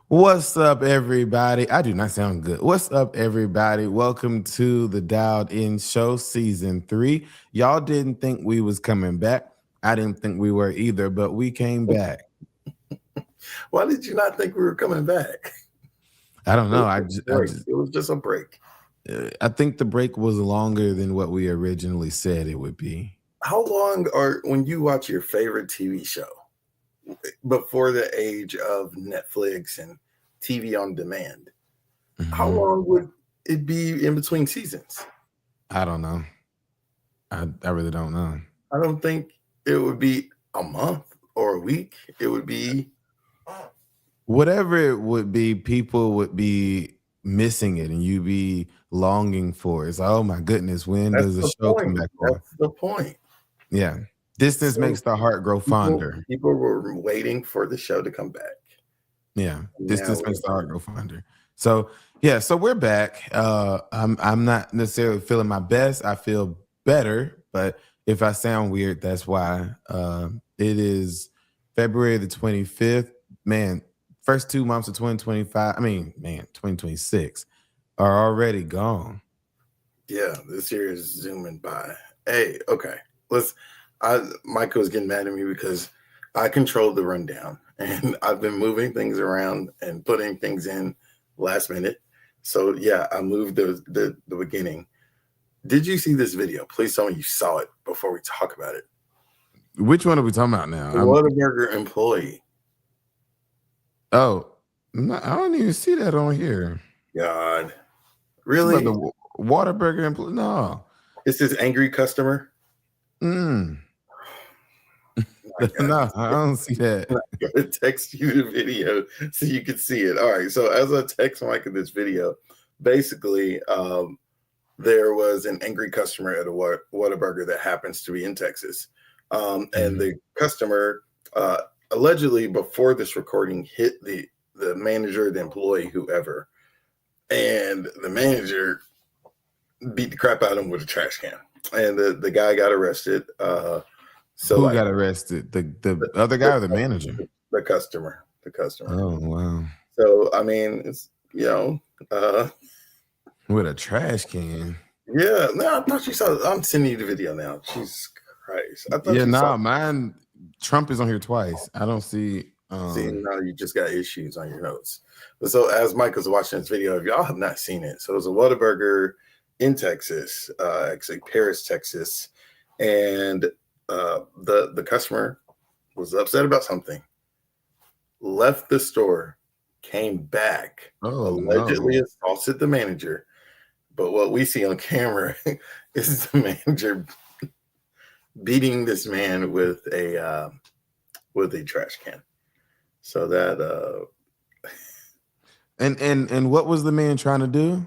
What's up, everybody? I do not sound good. What's up, everybody? Welcome to the Dialed In Show Season 3. Y'all didn't think we was coming back. I didn't think we were either, but we came back. Why did you not think we were coming back? I don't know. It was just a break. I think the break was longer than what we originally said it would be. How long are when you watch your favorite TV show before the age of Netflix and TV on demand? How long would it be in between seasons? I don't know. I really don't know. I don't think it would be a month or a week. It would be whatever it would be. People would be missing it, and you be longing for it. It's like, oh my goodness, when does the show come back on? That's the point. Yeah. Distance makes the heart grow fonder. People were waiting for the show to come back. Yeah. Distance makes the heart grow fonder. So yeah, so we're back. I'm not necessarily feeling my best. I feel better, but if I sound weird, that's why. It is February the 25th. Man, first 2 months of 2025. 2026 are already gone. Yeah, this year is zooming by. Hey, okay. Michael's getting mad at me because I controlled the rundown and I've been moving things around and putting things in last minute. So yeah, I moved the beginning. Did you see this video? Please tell me you saw it before we talk about it. Which one are we talking about now? The Whataburger employee. Oh, I don't even see that on here. God. Really? The Whataburger employee? No. It's this angry customer? No, I don't see that. I'm going to text you the video so you can see it. All right. So as I text Mike in this video, basically, there was an angry customer at a Whataburger that happens to be in Texas. And the customer allegedly before this recording hit the manager, the employee, whoever. And the manager beat the crap out of him with a trash can. And the guy got arrested. Who got arrested? The other guy or the manager? The customer. Oh, wow. So, I mean, it's, with a trash can. Yeah. No, I thought you saw. I'm sending you the video now. Jesus Christ. I thought mine. Trump is on here twice. I don't see. See, now you just got issues on your notes. So, as Michael's watching this video, if y'all have not seen it, so it was a Whataburger in Texas, actually Paris, Texas, and the customer was upset about something, left the store, came back, allegedly assaulted the manager. But what we see on camera is the manager beating this man with a trash can. So that and what was the man trying to do?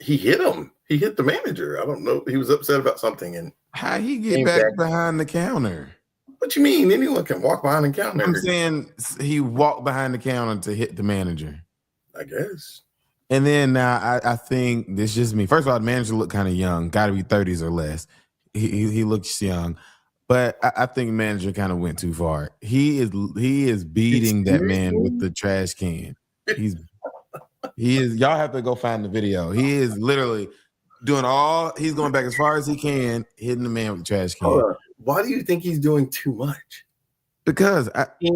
He hit him. He hit the manager. I don't know. He was upset about something. And how he get back behind the counter? What you mean? Anyone can walk behind the counter. I'm saying he walked behind the counter to hit the manager. I guess. And then now I think this is just me. First of all, the manager looked kind of young. Got to be 30s or less. He looks young. But I think the manager kind of went too far. He is beating that man with the trash can. He is. Y'all have to go find the video. He is literally doing he's going back as far as he can, hitting the man with the trash can. Why do you think he's doing too much? Because what do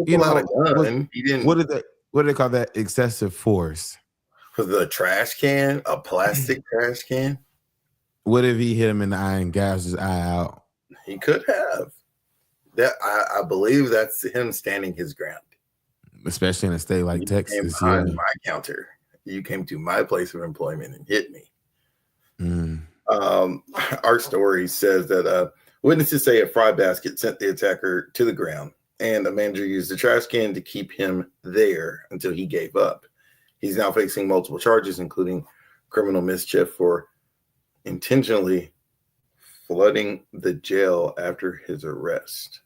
they call that? Excessive force. For the trash can, a plastic trash can. What if he hit him in the eye and gouged his eye out? He could have. That I believe that's him standing his ground. Especially in a state like Texas. My counter. You came to my place of employment and hit me. Our story says that witnesses say a fry basket sent the attacker to the ground, and the manager used the trash can to keep him there until he gave up. He's now facing multiple charges, including criminal mischief for intentionally flooding the jail after his arrest.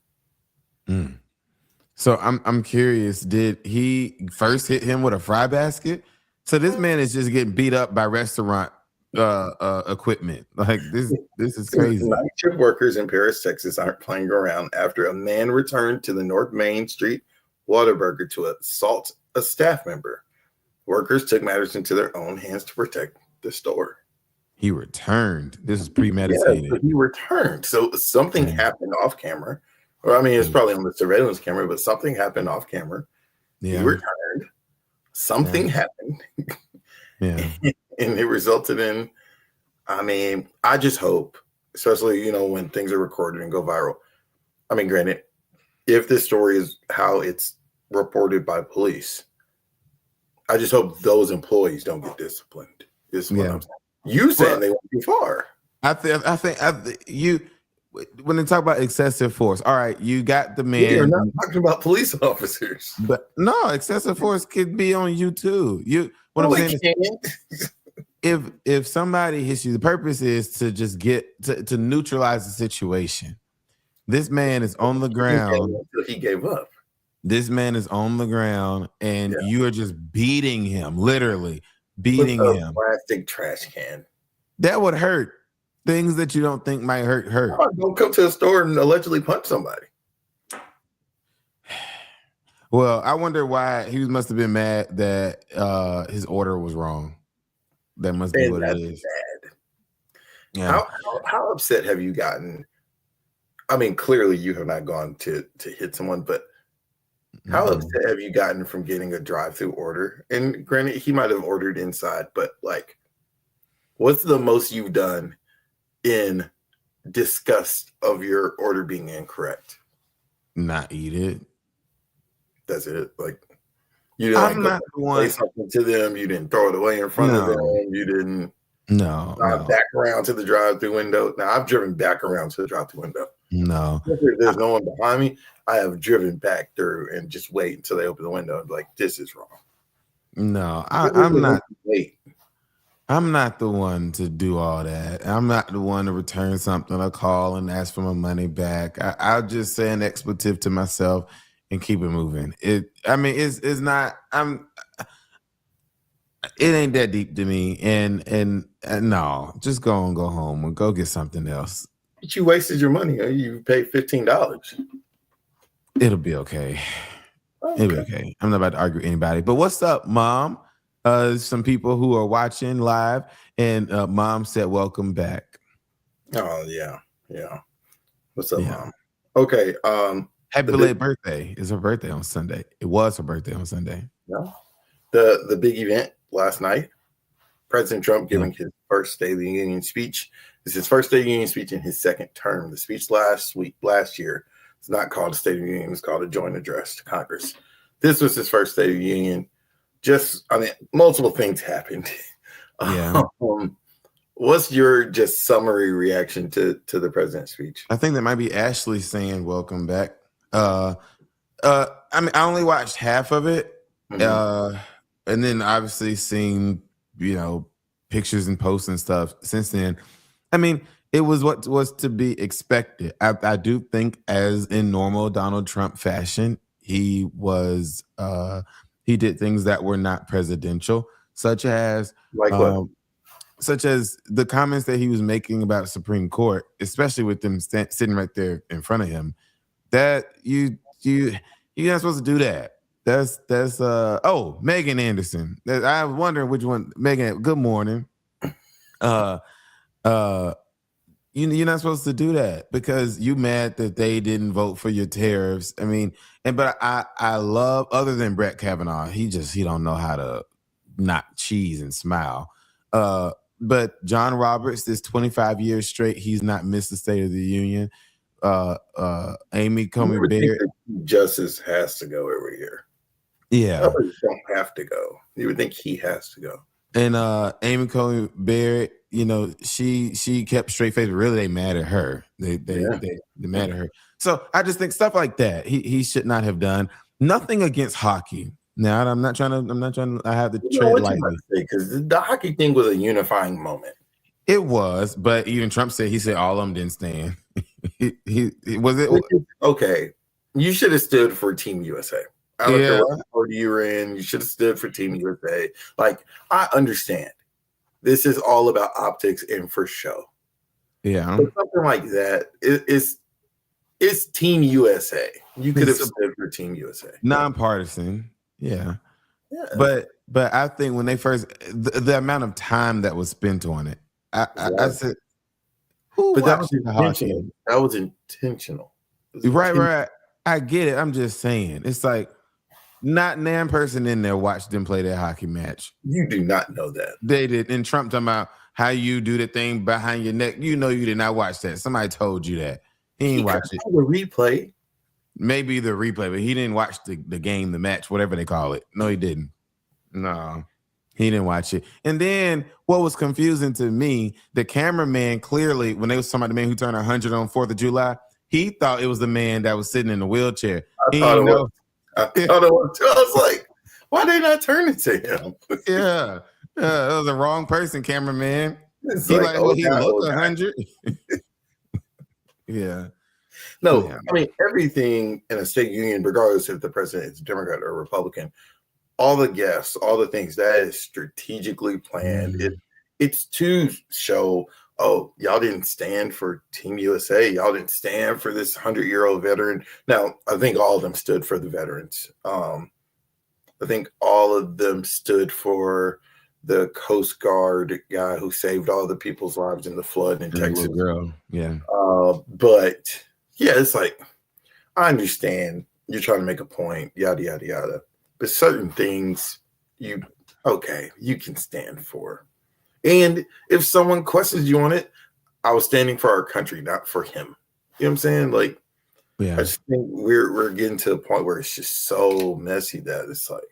So I'm curious, did he first hit him with a fry basket? So this man is just getting beat up by restaurant equipment. Like this is crazy. Night shift workers in Paris, Texas aren't playing around after a man returned to the North Main Street Whataburger to assault a staff member. Workers took matters into their own hands to protect the store. He returned. This is Yeah, so premeditated. he returned. So something Yeah. happened off camera. Or I mean, it's probably on the surveillance camera, but something happened off camera. He Yeah. returned. Something happened. Yeah. And it resulted in, I mean, I just hope, especially, you know, when things are recorded and go viral. I mean, granted, if this story is how it's reported by police, I just hope those employees don't get disciplined. Is what I'm saying. You saying they went too far. I think you when they talk about excessive force. All right, you got the man. We're not talking about police officers. But no, excessive force could be on you too. I'm saying is, if somebody hits you, the purpose is to just get to neutralize the situation. This man is on the ground. He gave up. This man is on the ground, and you are just beating him, literally beating him. Plastic trash can. That would hurt. Things that you don't think might hurt. Don't come to a store and allegedly punch somebody. Well, I wonder why he must have been mad that his order was wrong. That must be what it is. Bad. Yeah. How upset have you gotten? I mean, clearly you have not gone to hit someone, but how upset have you gotten from getting a drive-through order? And granted, he might have ordered inside, but like, what's the most you've done in disgust of your order being incorrect? Not eat it. That's it. Like, you didn't say something to them. You didn't throw it away in front of them. You didn't back around to the drive-through window. Now, I've driven back around to the drive-through window. No. If there's no one behind me, I have driven back through and just wait until they open the window and be like, this is wrong. No, I'm not. I'm not the one to do all that. I'm not the one to return something or call and ask for my money back. I'll just say an expletive to myself and keep it moving. It's not. It ain't that deep to me. And no, just go home and go get something else. But you wasted your money. You paid $15. It'll be okay. It'll be okay. I'm not about to argue with anybody. But what's up, Mom? Some people who are watching live, and Mom said, "Welcome back." Oh yeah. What's up, Mom? Okay. Happy belated birthday. It's her birthday on Sunday. It was her birthday on Sunday. Yeah. The big event last night. President Trump giving his first State of the Union speech. It's his first State of the Union speech in his second term. The speech last year, it's not called a State of the Union. It's called a joint address to Congress. This was his first State of the Union. Multiple things happened. Yeah. What's your just summary reaction to the president's speech? I think that might be Ashley saying welcome back. I I only watched half of it. And then obviously seeing, pictures and posts and stuff since then. I mean, it was what was to be expected. I do think, as in normal Donald Trump fashion, he did things that were not presidential, such as the comments that he was making about the Supreme Court, especially with them sitting right there in front of him. That you're not supposed to do that. That's Megan Anderson. I was wondering which one. Megan, good morning. You're not supposed to do that because you mad that they didn't vote for your tariffs. I mean, but I love, other than Brett Kavanaugh, he don't know how to not cheese and smile. But John Roberts, this 25 years straight, he's not missed the State of the Union. Amy Coney Barrett, justice has to go every year. Yeah, others don't have to go. You would think he has to go. And Amy Coney Barrett, she kept straight face. Really, they mad at her. They mad at her. So I just think stuff like that he should not have done. Nothing against hockey. Now I'm not trying to. I have the tread lightly because the hockey thing was a unifying moment. It was, but even Trump said all of them didn't stand. he was it okay. You should have stood for Team USA. I don't care what party you were in. You should have stood for Team USA. Like, I understand. This is all about optics and for show. Yeah. But something like that, it's Team USA. You could have stood for Team USA. Nonpartisan. Yeah. Yeah. But I think when they first the amount of time that was spent on it, I said, who But that was watched the hockey? intentional. That was intentional. It was Right, intentional. right. I get it. I'm just saying, it's like not nan person in there watched them play their hockey match. You do not know that. They did. And Trump talking about how you do the thing behind your neck. You know, you did not watch that. Somebody told you that. He ain't watch it. The replay. Maybe the replay, but he didn't watch the game, the match, whatever they call it. No, he didn't. No, he didn't watch it. And then what was confusing to me, the cameraman clearly, when they was talking about the man who turned 100 on 4th of July, he thought it was the man that was sitting in the wheelchair. I thought it was. I was like, why they not turn it to him? Yeah. It was the wrong person, cameraman. It's He he God, looked 100. Yeah. No, Yeah. I mean, everything in a state union, regardless if the president is Democrat or Republican, all the guests, all the things that is strategically planned. Mhm. It's to show, oh, y'all didn't stand for Team USA. Y'all didn't stand for this 100-year-old veteran. Now, I think all of them stood for the veterans. I think all of them stood for the Coast Guard guy who saved all the people's lives in the flood in Texas. Little girl. Yeah. But yeah, it's like, I understand you're trying to make a point, yada, yada, yada. But certain things you can stand for. And if someone questions you on it, I was standing for our country, not for him. You know what I'm saying? Like, Yeah. I just think we're getting to a point where it's just so messy that it's like,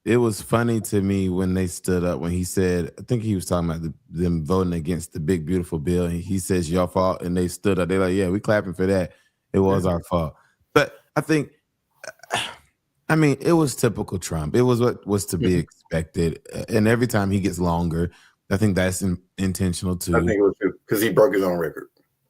it was funny to me when they stood up, when he said, I think he was talking about them voting against the big beautiful bill, and he says your fault, and they stood up. They're like, yeah, we clapping for that. It was our fault. But I think, I mean, it was typical Trump. It was what was to be expected, and every time he gets longer, I think that's intentional too. I think it was because he broke his own record.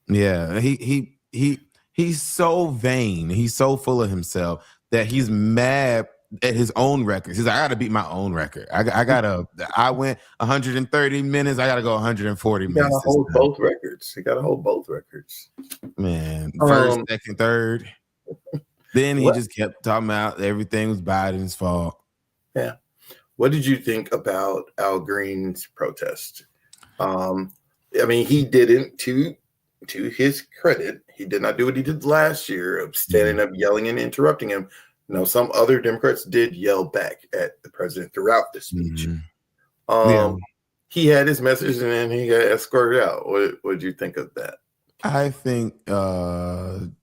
Yeah, he's so vain. He's so full of himself that he's mad at his own records. He's like, I got to beat my own record. I went 130 minutes. I got to go 140 minutes. He got to hold both records. He got to hold both records. Man, first, second, third. Then he just kept talking about everything was Biden's fault. Yeah. What did you think about Al Green's protest? I mean, he didn't, to his credit, he did not do what he did last year of standing up, yelling and interrupting him. No, some other Democrats did yell back at the president throughout the speech. He had his message and then he got escorted out. What did you think of that? I think, and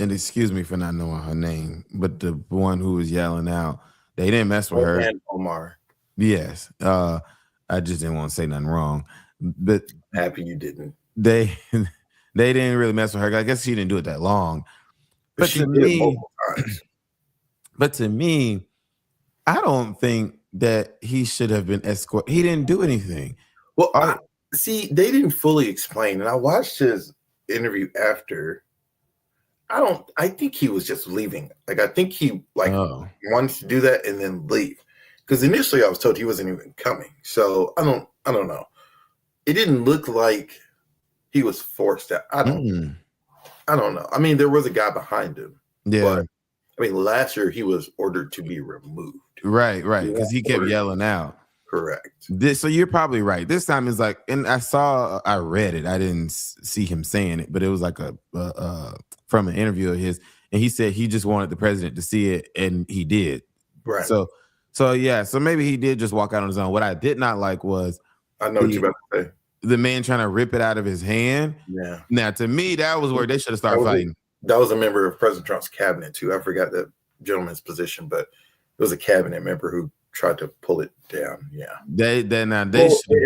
excuse me for not knowing her name, but the one who was yelling out, they didn't mess with her. And Omar. Yes. I just didn't want to say nothing wrong. But happy you didn't. They didn't really mess with her. I guess she didn't do it that long. But she did multiple times. But to me, I don't think that he should have been escorted. He didn't do anything. Well, see, they didn't fully explain. And I watched his interview after. I think he was just leaving. Like, I think he wanted to do that and then leave. Because initially I was told he wasn't even coming. So I don't know. It didn't look like he was forced out. I don't know. I mean, there was a guy behind him. Yeah. But, I mean, last year he was ordered to be removed. Right. Because he kept yelling out. Correct. So you're probably right. This time is like, and I read it. I didn't see him saying it, but it was like from an interview of his, and he said he just wanted the president to see it, and he did. Right. So maybe he did just walk out on his own. What I did not like was, I know what you're about to say, the man trying to rip it out of his hand. Yeah. Now, to me, that was where they should have started fighting. That was a member of President Trump's cabinet too. I forgot that gentleman's position, but it was a cabinet member who tried to pull it down. Yeah.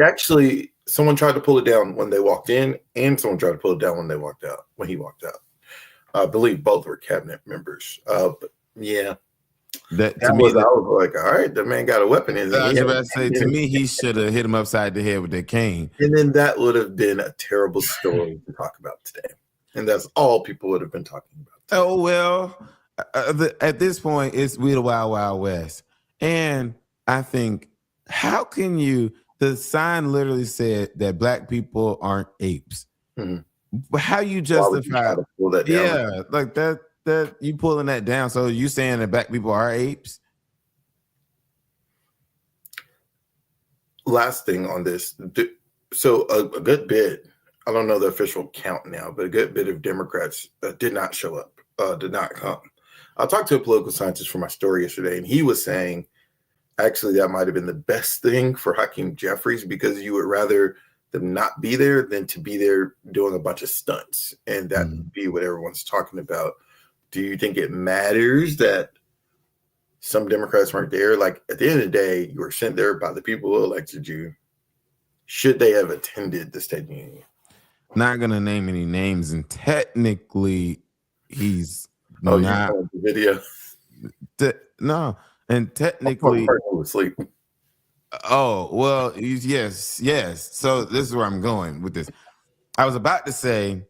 Actually, someone tried to pull it down when they walked in, and someone tried to pull it down when they walked out. When he walked out, I believe both were cabinet members. But yeah, I was like, all right, the man got a weapon. I was about to say, to me, he should have hit him upside the head with that cane, and then that would have been a terrible story to talk about today. And that's all people would have been talking about today. Oh well, at this point, we the Wild Wild West. And I think, how can you? The sign literally said that Black people aren't apes. Mm-hmm. How you justify? Pull that down? Yeah, like that you pulling that down. So you saying that Black people are apes? last thing on this. So a good bit, I don't know the official count now, but a good bit of Democrats did not show up, did not come. I talked to a political scientist for my story yesterday, and he was saying actually that might have been the best thing for Hakeem Jeffries, because you would rather them not be there than to be there doing a bunch of stunts, and that would be what everyone's talking about. Do you think it matters that some Democrats weren't there? Like, at the end of the day, you were sent there by the people who elected you. Should they have attended the State of the Union? Not gonna name any names, and technically, he's Oh, not. you the video? No, and technically, asleep. oh well, yes. So this is where I'm going with this. I was about to say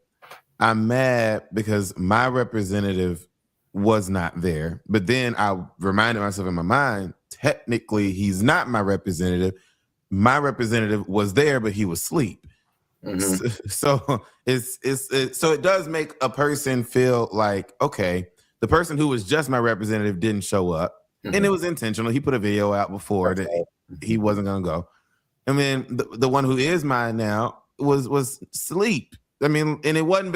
I'm mad because my representative was not there, but then I reminded myself in my mind, technically, he's not my representative. My representative was there, but he was asleep. Mm-hmm. So so it does make a person feel like, okay, the person who was just my representative didn't show up, and it was intentional. He put a video out before that he wasn't gonna go. I mean, the one who is mine now was asleep. I mean, and it wasn't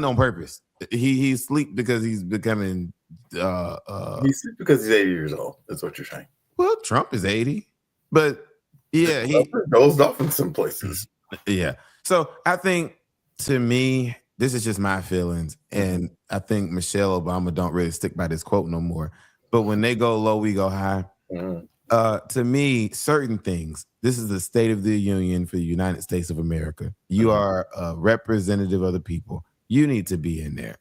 on purpose. He's asleep because he's becoming. He's asleep because he's 80 years old. That's what you're saying. Well, Trump is 80, but yeah, he dozed off in some places. Yeah. So I think, to me, this is just my feelings, and I think Michelle Obama don't really stick by this quote no more. But when they go low, we go high. To me, certain things. This is the State of the Union for the United States of America. You are a representative of the people. You need to be in there.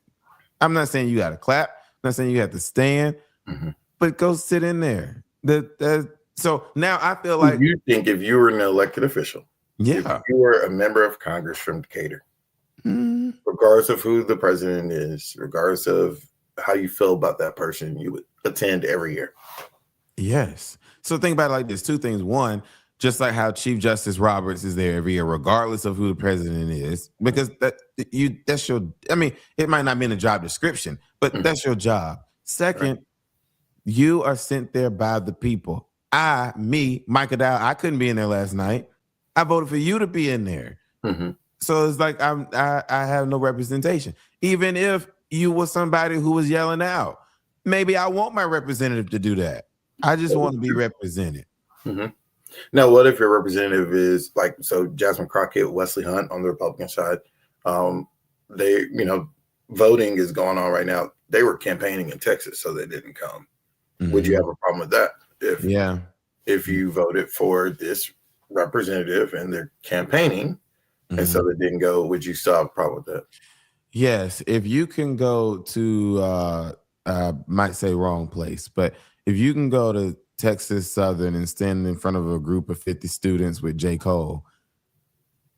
I'm not saying you got to clap. I'm not saying you have to stand, but go sit in there. So now I feel like, you think if you were an elected official, yeah, if you were a member of Congress from Decatur, regardless of who the president is, regardless of how you feel about that person, you would attend every year. Yes. So think about it like this: two things. One, just like how Chief Justice Roberts is there every year, regardless of who the president is, because that's your. I mean, it might not be in the job description, but that's your job. Second, you are sent there by the people. Mike Adao, I couldn't be in there last night. I voted for you to be in there. So it's like I have no representation. Even if you were somebody who was yelling out, maybe I want my representative to do that. I just want to be represented. Now, what if your representative is like, so Jasmine Crockett, Wesley Hunt on the Republican side, they, voting is going on right now. They were campaigning in Texas, so they didn't come. Would you have a problem with that? If you voted for this representative and they're campaigning, and so they didn't go, would you still have a problem with that? Yes, if you can go to, might say wrong place, but if you can go to Texas Southern and stand in front of a group of 50 students with J. Cole,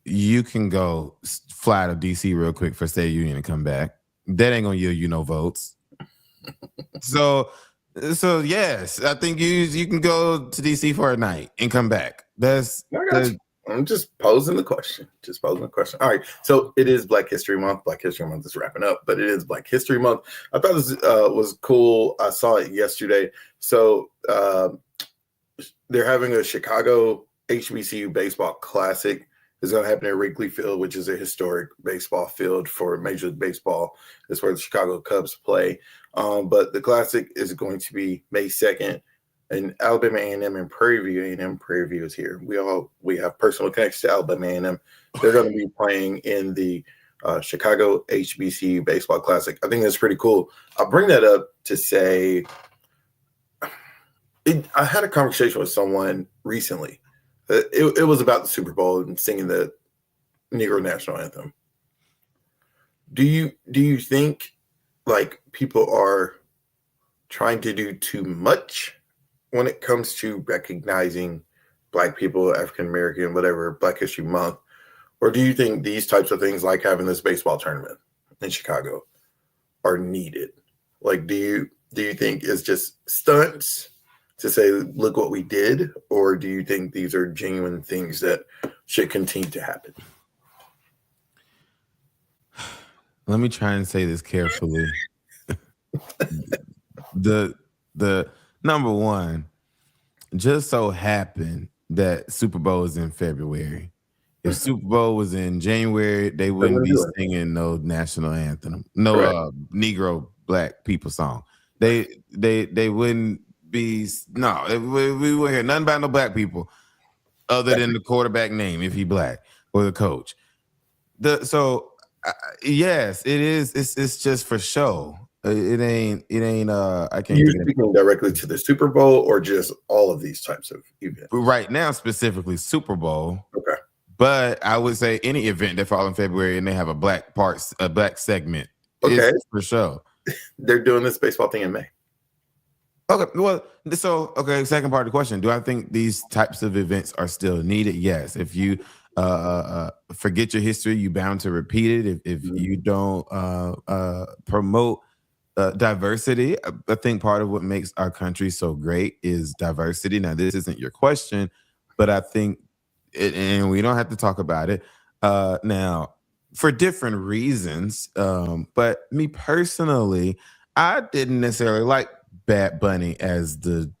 you can go fly to DC real quick for State Union and come back. That ain't gonna yield you no votes. So yes, I think you can go to DC for a night and come back. I'm just posing the question. All right. So it is Black History Month. Black History Month is wrapping up, but it is Black History Month. I thought this was cool. I saw it yesterday. So they're having a Chicago HBCU baseball classic. It's going to happen at Wrigley Field, which is a historic baseball field for Major League Baseball. That's where the Chicago Cubs play. But the classic is going to be May 2nd. And Alabama A&M and Prairie View. A&M Prairie View is here. We have personal connections to Alabama A&M. They're going to be playing in the Chicago HBCU Baseball Classic. I think that's pretty cool. I'll bring that up to say I had a conversation with someone recently. It was about the Super Bowl and singing the Negro National Anthem. Do you think like people are trying to do too much when it comes to recognizing Black people, African American, whatever, Black History Month? Or do you think these types of things, like having this baseball tournament in Chicago, are needed? Like, do you think it's just stunts to say, look what we did? Or do you think these are genuine things that should continue to happen? Let me try and say this carefully. The number one, just so happened that Super Bowl is in February. If Super Bowl was in January, they wouldn't be singing no national anthem, no Negro Black people song. They wouldn't be. No, we wouldn't hear nothing about no black people other than the quarterback name if he black or the coach. Yes, it is. It's just for show. It ain't. I can't. You're speaking directly to the Super Bowl or just all of these types of events? Right now, specifically Super Bowl. Okay. But I would say any event that falls in February and they have a black segment. Okay. For sure. They're doing this baseball thing in May. Okay. Well, second part of the question. Do I think these types of events are still needed? Yes. If you forget your history, you're bound to repeat it. If you don't promote diversity, I think part of what makes our country so great is diversity. Now, this isn't your question, but I think and we don't have to talk about it now for different reasons. But me personally, I didn't necessarily like Bad Bunny as the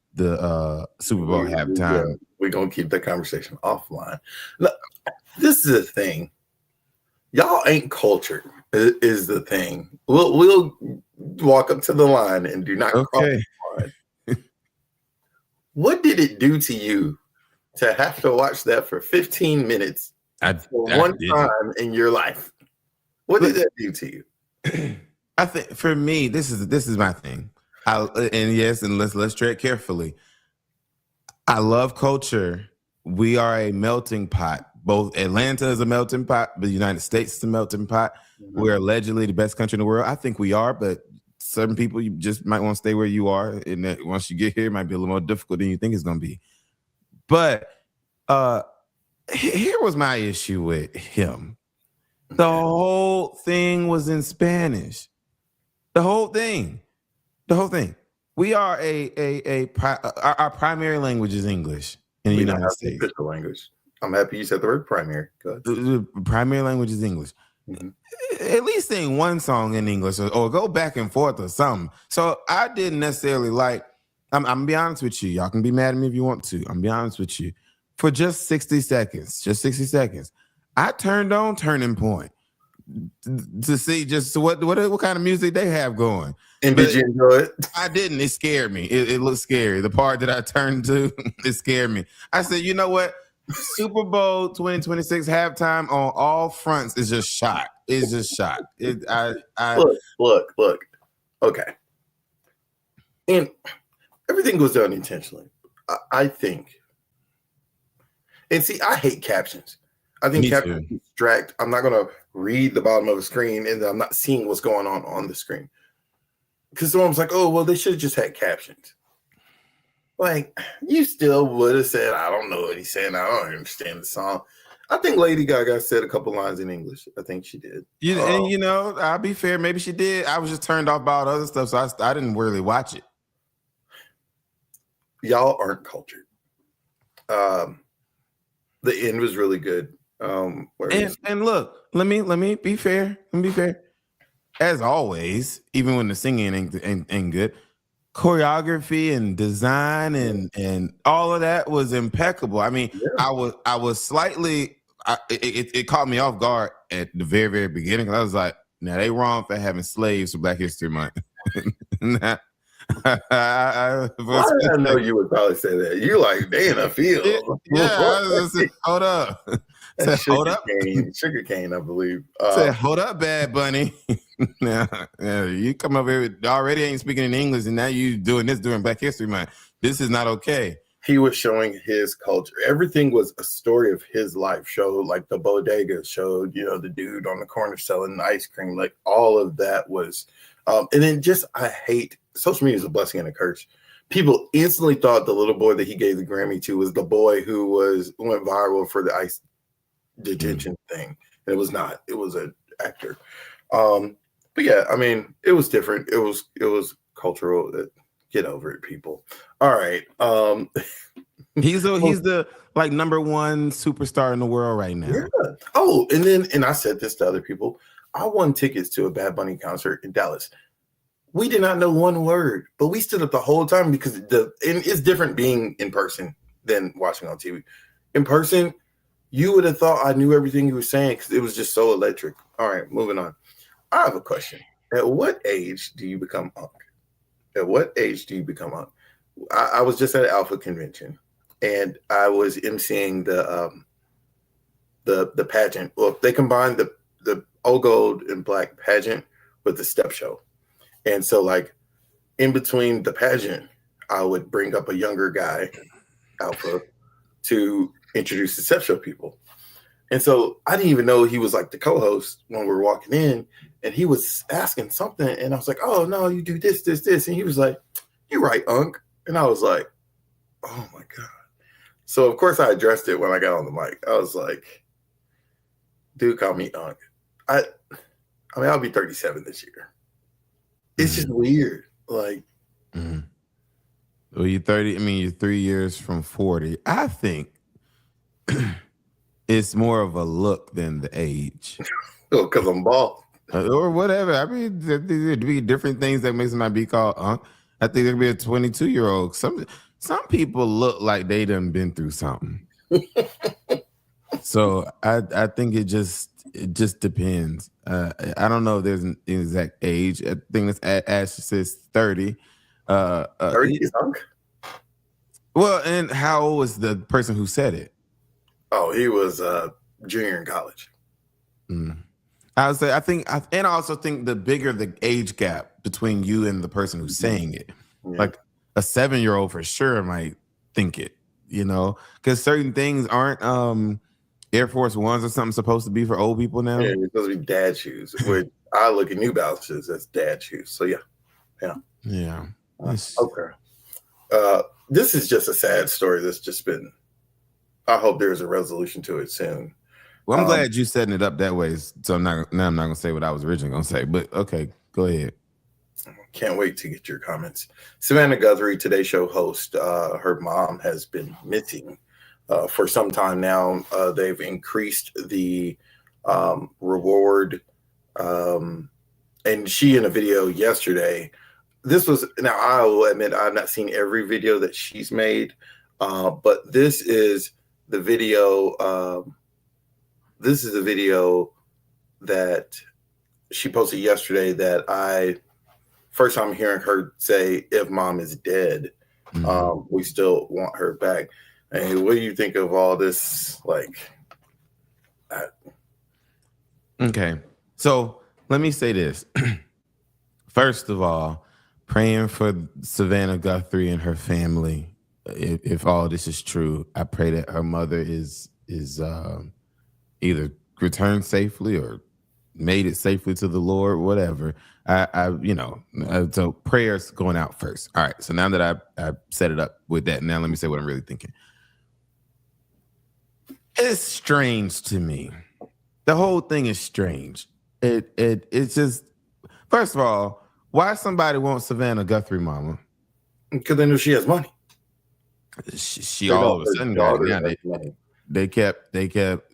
Super Bowl halftime. We're gonna keep that conversation offline. Look, this is the thing. Y'all ain't cultured. Is the thing. We'll walk up to the line and do not cross the line. What did it do to you to have to watch that for 15 minutes one time in your life? What did that do to you? I think for me, this is my thing. And let's tread carefully. I love culture. We are a melting pot. Both Atlanta is a melting pot, but the United States is a melting pot. Mm-hmm. We're allegedly the best country in the world. I think we are, but certain people, you just might want to stay where you are. And that once you get here, it might be a little more difficult than you think it's going to be. But here was my issue with him. The whole thing was in Spanish. The whole thing. We are our primary language is English in the United States. Official language. I'm happy you said the word primary. Go ahead. The primary language is English. Mm-hmm. At least sing one song in English or go back and forth or something. So I didn't necessarily like. I'm gonna be honest with you. Y'all can be mad at me if you want to. I'm gonna be honest with you. For just 60 seconds, I turned on Turning Point to see just what kind of music they have going. And did you enjoy it? I didn't. It scared me. It looked scary. The part that I turned to, it scared me. I said, you know what? Super Bowl 2026 halftime on all fronts is just shot. It's just shot. Look. Okay. And everything goes down intentionally. I think. And see, I hate captions. I think captions distract. I'm not going to read the bottom of the screen and I'm not seeing what's going on the screen. Because someone's like, oh, well, they should have just had captions. Like, you still would have said, I don't know what he's saying. I don't understand the song. I think Lady Gaga said a couple lines in English. I think she did. And I'll be fair. Maybe she did. I was just turned off by all the other stuff, so I didn't really watch it. Y'all aren't cultured. The end was really good. And look, let me be fair. As always, even when the singing ain't good, choreography and design and all of that was impeccable. I mean, I was slightly. It caught me off guard at the very, very beginning. I was like, now they wrong for having slaves for Black History Month. I know you would probably say that. You're like, they in a field. Hold up. Sugar cane, I believe. Hold up, Bad Bunny. Now, you come up here already ain't speaking in English, and now you doing this during Black History Month. This is not okay. He was showing his culture. Everything was a story of his life. Showed like the bodega, showed the dude on the corner selling ice cream. Like all of that was, and then I hate social media is a blessing and a curse. People instantly thought the little boy that he gave the Grammy to was the boy who went viral for the ICE detention thing. And it was not. It was an actor. But yeah, I mean, it was different. It was cultural. Get over it, people. All right. He's the like number one superstar in the world right now. Yeah. Oh, and I said this to other people. I won tickets to a Bad Bunny concert in Dallas. We did not know one word, but we stood up the whole time because and it's different being in person than watching on TV. In person, you would have thought I knew everything he was saying because it was just so electric. All right, moving on. I have a question. At what age do you become Unc? At what age do you become Unc? I was just at an Alpha convention, and I was emceeing the pageant. Well, they combined the old gold and black pageant with the step show, and so like in between the pageant, I would bring up a younger guy, Alpha, to introduce the step show people. And so I didn't even know he was like the co-host when we were walking in, and he was asking something, and I was like, "Oh no, you do this, this, this," and he was like, "You're right, Unc," and I was like, "Oh my god!" So of course I addressed it when I got on the mic. I was like, "Dude, call me Unc." I mean, I'll be 37 this year. It's just weird, like. Well, you're 30. I mean, you're 3 years from 40. I think it's more of a look than the age. Oh, because I'm bald. Or whatever. I mean, there'd be different things that make somebody be called Unc. I think there'd be a 22-year-old. Some people look like they done been through something. So I think it just depends. I don't know if there's an exact age. I think this Ash says 30. 30 is Unc? Well, and how old was the person who said it? Oh, he was junior in college. I would say I also think the bigger the age gap between you and the person who's saying it, like a 7-year-old for sure might think it, because certain things aren't Air Force Ones or something supposed to be for old people now. Yeah, it's supposed to be dad shoes. Which I look at New Balances as dad shoes. So yeah. Okay. This is just a sad story that's just been. I hope there's a resolution to it soon. Well, I'm glad you setting it up that way. So I'm not going to say what I was originally going to say, but okay, go ahead. Can't wait to get your comments. Savannah Guthrie, Today Show host, her mom has been missing for some time now. They've increased the reward. And she, in a video yesterday, now I will admit I've not seen every video that she's made, but this is the video. This is a video that she posted yesterday that first time hearing her say, "If mom is dead, we still want her back." And what do you think of all this? Okay. So let me say this. First of all, praying for Savannah Guthrie and her family. If all this is true, I pray that her mother is either returned safely or made it safely to the Lord, whatever. So prayers going out first. All right. So now that I set it up with that, now let me say what I'm really thinking. It's strange to me. The whole thing is strange. It's just, first of all, why somebody wants Savannah Guthrie, mama? Because they know she has money. She all of a sudden got it. Yeah,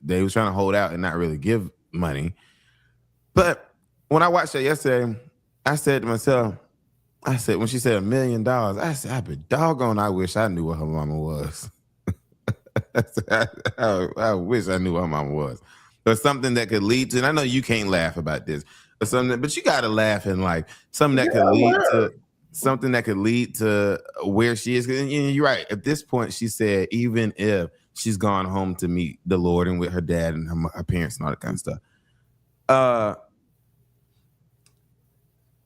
they was trying to hold out and not really give money. But when I watched that yesterday, I said to myself, when she said $1 million, I said, I'd be doggone, I wish I knew what her mama was. I wish I knew what her mama was. But something that could lead to, and I know you can't laugh about this, but you got to laugh and like something that could lead to where she is. And you're right. At this point, she said, even if she's gone home to meet the Lord and with her dad and her parents and all that kind of stuff.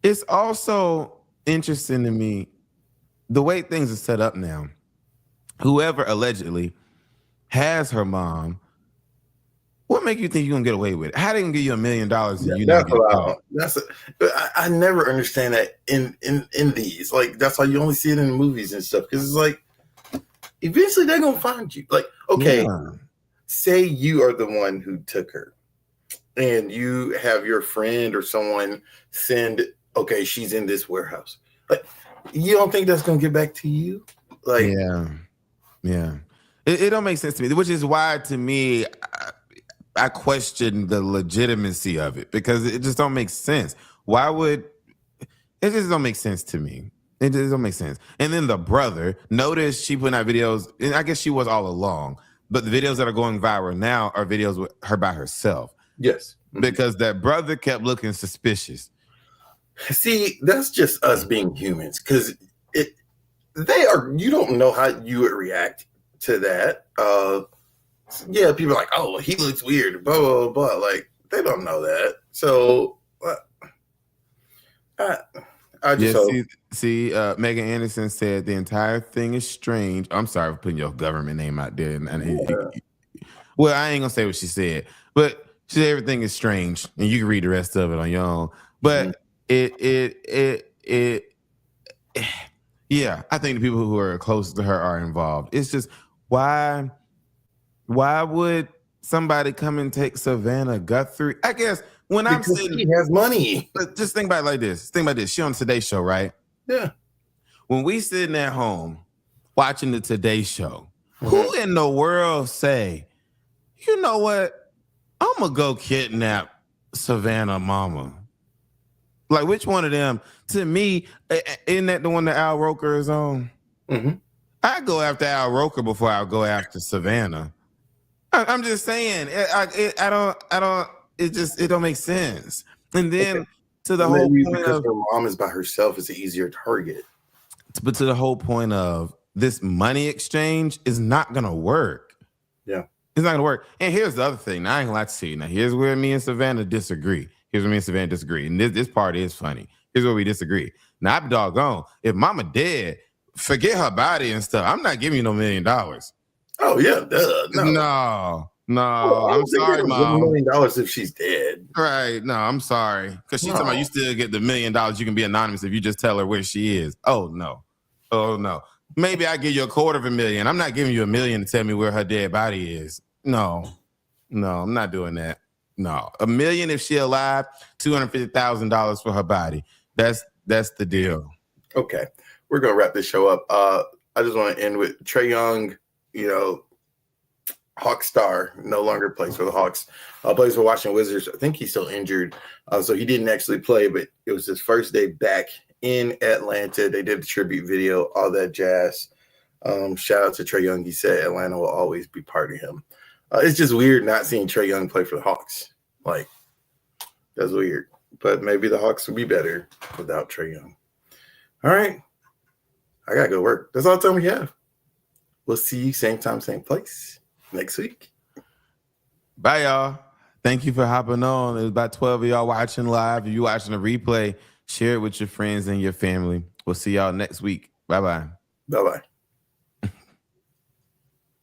It's also interesting to me the way things are set up now. Whoever allegedly has her mom, what make you think you're gonna get away with it? How they gonna give you $1 million and you not get caught? I never understand that in these. Like, that's why you only see it in movies and stuff. Because it's like, eventually they're gonna find you. Like, okay, say you are the one who took her, and you have your friend or someone send, okay, she's in this warehouse. Like, you don't think that's gonna get back to you? Like, yeah. It don't make sense to me, which is why, to me, I question the legitimacy of it, because it just don't make sense. It just don't make sense to me. It just don't make sense. And then the brother, notice she put out videos, and I guess she was all along, but the videos that are going viral now are videos with her by herself. Yes. Because that brother kept looking suspicious. See, that's just us being humans, because you don't know how you would react to that. Yeah, people are like, oh, he looks weird, blah, blah, blah. Like, they don't know that. So, I just hope. See, Megan Anderson said the entire thing is strange. I'm sorry for putting your government name out there. Well, I ain't going to say what she said, but she said everything is strange, and you can read the rest of it on your own. But yeah, I think the people who are close to her are involved. It's just, why would somebody come and take Savannah Guthrie? I guess when I'm sitting, he has money. Just think about it like this. Think about this. She on Today Show, right? Yeah. When we sitting at home watching the Today Show, who in the world say, you know what? I'm gonna go kidnap Savannah mama. Like, which one of them? To me, isn't that the one that Al Roker is on? Mm-hmm. I go after Al Roker before I go after Savannah. I'm just saying, it don't make sense. And then to the whole point because of her mom is by herself, is an easier target. But to the whole point of this money exchange is not gonna work. Yeah, it's not gonna work. And here's the other thing. Now, I ain't gonna lie to you. Now, here's where me and Savannah disagree. And this part is funny. Here's where we disagree. Now, I'm doggone. If mama dead, forget her body and stuff. I'm not giving you no $1 million. Oh yeah, no. I'm sorry, Mom. $1 million if she's dead. Right? No, I'm sorry. Because she's talking about you still get the $1 million. You can be anonymous if you just tell her where she is. Oh no. Maybe I give you $250,000. I'm not giving you $1 million to tell me where her dead body is. No, I'm not doing that. No, $1 million if she alive, $250,000 for her body. That's the deal. Okay, we're gonna wrap this show up. I just want to end with Trae Young. Hawk star, no longer plays for the Hawks. Plays for Washington Wizards. I think he's still injured, so he didn't actually play. But it was his first day back in Atlanta. They did a tribute video, all that jazz. Shout out to Trae Young. He said Atlanta will always be part of him. It's just weird not seeing Trae Young play for the Hawks. Like, that's weird. But maybe the Hawks would be better without Trae Young. All right. I got to go work. That's all the time we have. We'll see you same time, same place next week. Bye, y'all. Thank you for hopping on. There's about 12 of y'all watching live. If you watching a replay, share it with your friends and your family. We'll see y'all next week. Bye-bye. Bye-bye.